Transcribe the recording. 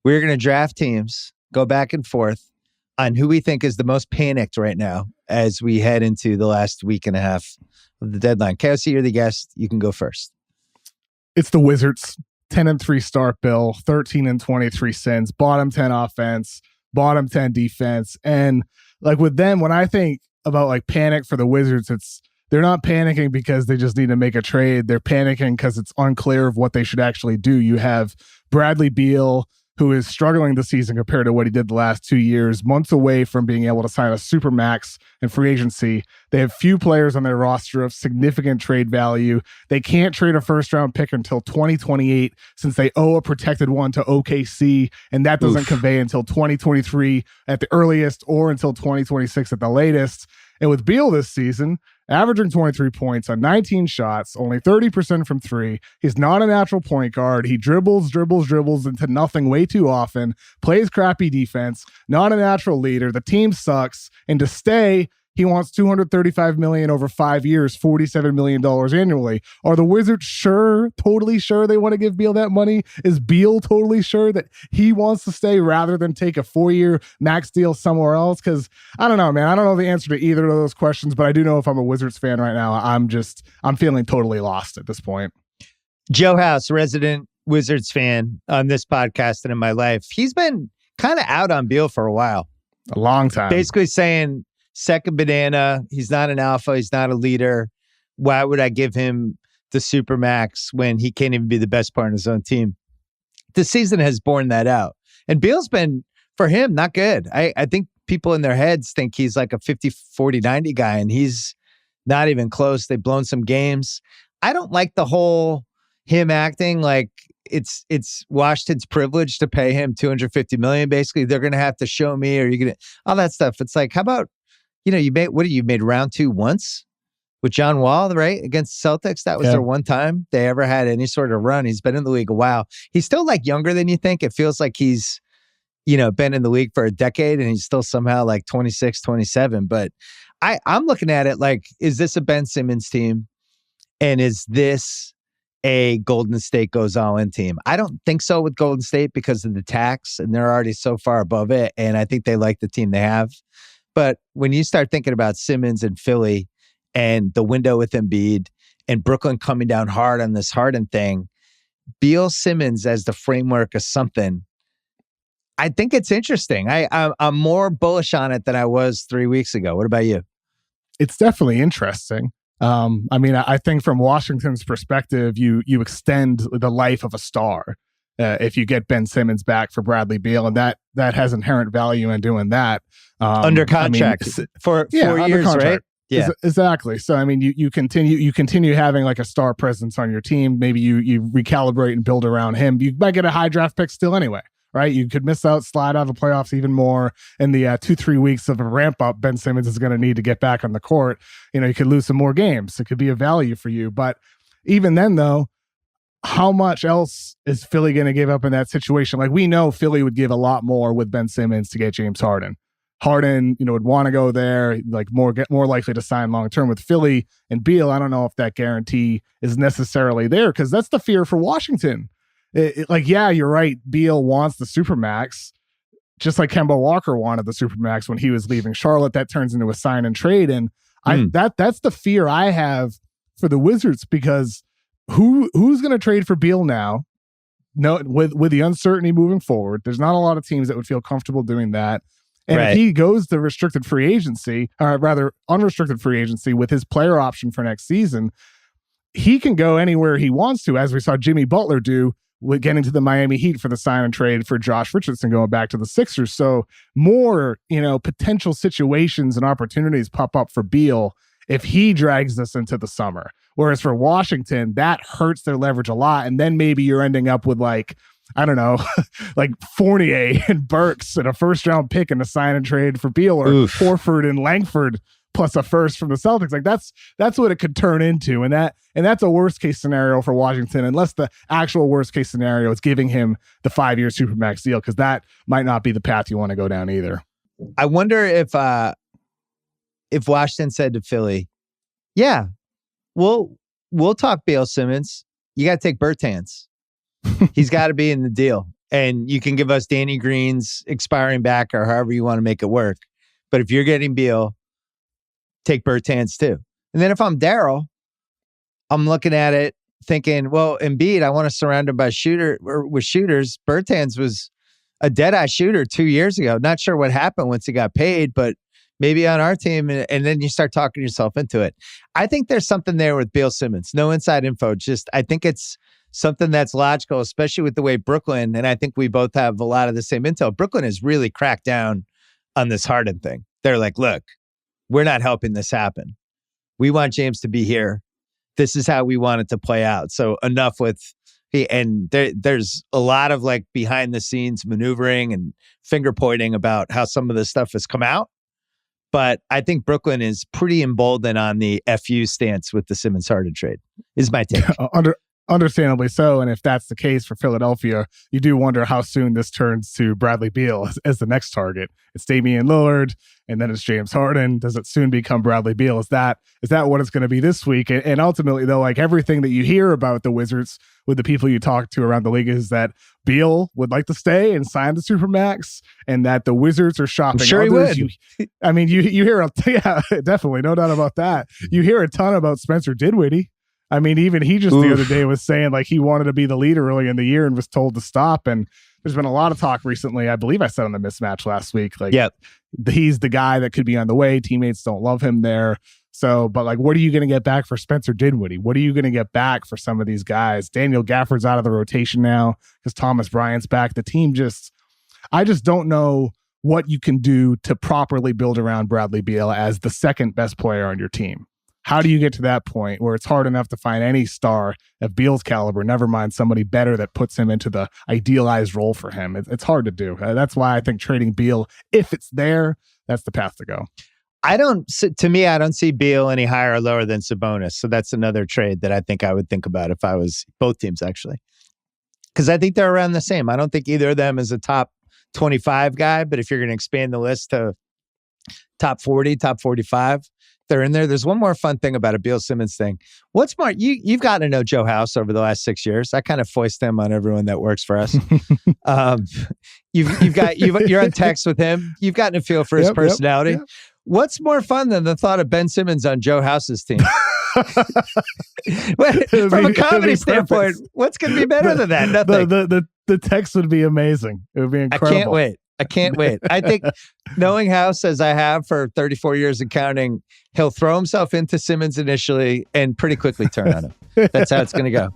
We're going to draft teams, go back and forth on who we think is the most panicked right now as we head into the last week and a half of the deadline. KOC, you're the guest. You can go first. It's the Wizards. 10-3 start, Bill. 13-23 cents. Bottom 10 offense. Bottom 10 defense. And like with them, when I think about like panic for the Wizards, they're not panicking because they just need to make a trade. They're panicking because it's unclear of what they should actually do. You have Bradley Beal, who is struggling this season compared to what he did the last 2 years, months away from being able to sign a supermax in free agency. They have few players on their roster of significant trade value. They can't trade a first-round pick until 2028 since they owe a protected one to OKC, and that doesn't convey until 2023 at the earliest or until 2026 at the latest. And with Beal this season, averaging 23 points on 19 shots, only 30% from three. He's not a natural point guard. He dribbles into nothing way too often, plays crappy defense, not a natural leader. The team sucks. And to stay, he wants $235 million over 5 years, $47 million annually. Are the Wizards totally sure they want to give Beal that money? Is Beal totally sure that he wants to stay rather than take a 4-year max deal somewhere else? Because I don't know, man. I don't know the answer to either of those questions, but I do know if I'm a Wizards fan right now, I'm feeling totally lost at this point. Joe House, resident Wizards fan on this podcast and in my life. He's been kind of out on Beal for a while. A long time. Basically saying, second banana, he's not an alpha, he's not a leader. Why would I give him the supermax when he can't even be the best part of his own team? This season has borne that out. And Beal's been, for him, not good. I think people in their heads think he's like a 50, 40, 90 guy, and he's not even close. They've blown some games. I don't like the whole him acting like it's Washington's privilege to pay him $250 million. Basically, they're going to have to show me, or you're going to, all that stuff. It's like, how about, you made round 2 once with John Wall, right? Against Celtics. That was their one time they ever had any sort of run. He's been in the league a while. He's still like younger than you think. It feels like he's, been in the league for a decade and he's still somehow like 26, 27. But I'm looking at it like, is this a Ben Simmons team? And is this a Golden State goes all in team? I don't think so with Golden State because of the tax, and they're already so far above it. And I think they like the team they have. But when you start thinking about Simmons and Philly and the window with Embiid and Brooklyn coming down hard on this Harden thing, Beal Simmons as the framework of something, I think it's interesting. I'm more bullish on it than I was 3 weeks ago. What about you? It's definitely interesting. I think from Washington's perspective, you extend the life of a star if you get Ben Simmons back for Bradley Beal, and that has inherent value in doing that. Under contract for 4 years, right? Yeah, exactly. So you continue having like a star presence on your team. Maybe you recalibrate and build around him. You might get a high draft pick still anyway, right? You could slide out of the playoffs even more in the 2-3 weeks of a ramp up. Ben Simmons is going to need to get back on the court. You could lose some more games. It could be a value for you, but even then, though, how much else is Philly going to give up in that situation? Like, we know Philly would give a lot more with Ben Simmons to get James Harden. Harden, would want to go there, like get more likely to sign long term with Philly. And Beal, I don't know if that guarantee is necessarily there, because that's the fear for Washington. You're right. Beal wants the supermax, just like Kemba Walker wanted the supermax when he was leaving Charlotte. That turns into a sign and trade, and that's the fear I have for the Wizards, because who's going to trade for Beal now? No, with the uncertainty moving forward, there's not a lot of teams that would feel comfortable doing that. And if he goes to restricted free agency, or rather unrestricted free agency with his player option for next season, he can go anywhere he wants to, as we saw Jimmy Butler do with getting to the Miami Heat for the sign and trade for Josh Richardson going back to the Sixers. So more, potential situations and opportunities pop up for Beal if he drags this into the summer. Whereas for Washington, that hurts their leverage a lot. And then maybe you're ending up with like Fournier and Burks and a first-round pick and a sign and trade for Beal, or Horford and Langford plus a first from the Celtics. Like that's what it could turn into, and that's a worst-case scenario for Washington, unless the actual worst-case scenario is giving him the 5-year supermax deal, because that might not be the path you want to go down either. I wonder if Washington said to Philly, "Yeah, we'll talk Beal Simmons. You got to take Bertans." He's got to be in the deal. and you can give us Danny Green's expiring back or however you want to make it work. But if you're getting Beal, take Bertans too. And then if I'm Daryl, I'm looking at it thinking, well, Embiid, I want to surround him with shooters. Bertans was a dead-eye shooter 2 years ago. Not sure what happened once he got paid, but maybe on our team. And then you start talking yourself into it. I think there's something there with Bill Simmons. No inside info. Just I think it's something that's logical, especially with the way Brooklyn, and I think we both have a lot of the same intel. Brooklyn has really cracked down on this Harden thing. They're like, look, we're not helping this happen. We want James to be here. This is how we want it to play out. So enough with there's a lot of like behind the scenes maneuvering and finger pointing about how some of this stuff has come out. But I think Brooklyn is pretty emboldened on the FU stance with the Simmons Harden trade, is my take. Understandably so. And if that's the case for Philadelphia, you do wonder how soon this turns to Bradley Beal as the next target. It's Damian Lillard, and then it's James Harden. Does it soon become Bradley Beal? Is that what it's going to be this week? And ultimately, though, like everything that you hear about the Wizards with the people you talk to around the league is that Beal would like to stay and sign the Supermax, and that the Wizards are shopping. I'm sure others. he would. You hear, yeah, definitely, no doubt about that. You hear a ton about Spencer Dinwiddie. I mean, even he just the other day was saying like he wanted to be the leader early in the year and was told to stop. And there's been a lot of talk recently. I believe I said on the Mismatch last week, like, he's the guy that could be on the way. Teammates don't love him there. So, but like, what are you going to get back for Spencer Dinwiddie? What are you going to get back for some of these guys? Daniel Gafford's out of the rotation now because Thomas Bryant's back. The team I just don't know what you can do to properly build around Bradley Beal as the second best player on your team. How do you get to that point where it's hard enough to find any star of Beal's caliber, never mind somebody better that puts him into the idealized role for him? It's hard to do. That's why I think trading Beal, if it's there, that's the path to go. I don't see Beal any higher or lower than Sabonis. So that's another trade that I think I would think about if I was both teams, actually. Because I think they're around the same. I don't think either of them is a top 25 guy, but if you're going to expand the list to top 40, top 45, they're in there. There's one more fun thing about a Bill Simmons thing. What's more, you've gotten to know Joe House over the last 6 years. I kind of foist him on everyone that works for us. You're on text with him. You've gotten a feel for his personality. Yep. What's more fun than the thought of Ben Simmons on Joe House's team? From a comedy standpoint, what's going to be better than that? Nothing. The text would be amazing. It would be incredible. I can't wait. I think knowing House as I have for 34 years and counting, he'll throw himself into Simmons initially and pretty quickly turn on him. That's how it's going to go.